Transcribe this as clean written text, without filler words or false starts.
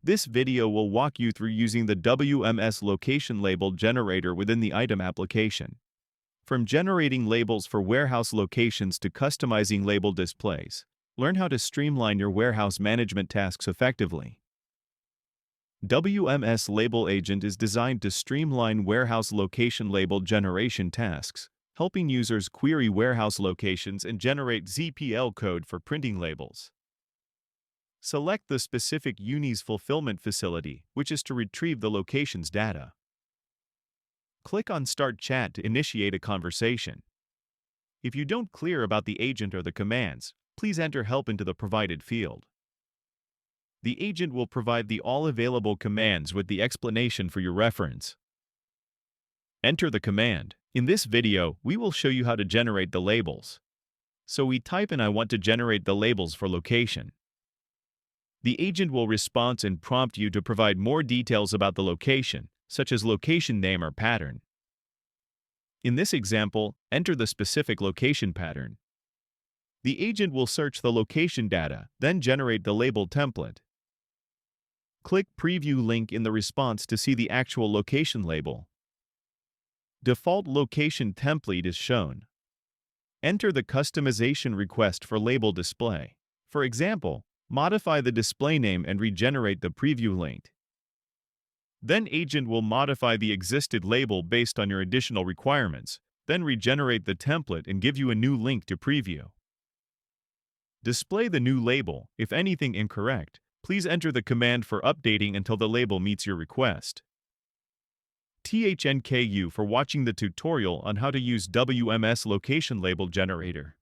This video will walk you through using the WMS Location Label Generator within the item application. From generating labels for warehouse locations to customizing label displays, learn how to streamline your warehouse management tasks effectively. WMS Label Agent is designed to streamline warehouse location label generation tasks, helping users query warehouse locations and generate ZPL code for printing labels. Select the specific UNI's fulfillment facility, which is to retrieve the location's data. Click on Start Chat to initiate a conversation. If you don't clear about the agent or the commands, please enter help into the provided field. The agent will provide the all available commands with the explanation for your reference. Enter the command. In this video, we will show you how to generate the labels. So we type in I want to generate the labels for location. The agent will respond and prompt you to provide more details about the location, such as location name or pattern. In this example, enter the specific location pattern. The agent will search the location data, then generate the label template. Click Preview link in the response to see the actual location label. Default location template is shown. Enter the customization request for label display. For example, modify the display name and regenerate the preview link. Then agent will modify the existed label based on your additional requirements, then regenerate the template and give you a new link to preview. Display the new label. If anything incorrect, please enter the command for updating until the label meets your request. THNKU for watching the tutorial on how to use WMS Location Label Generator.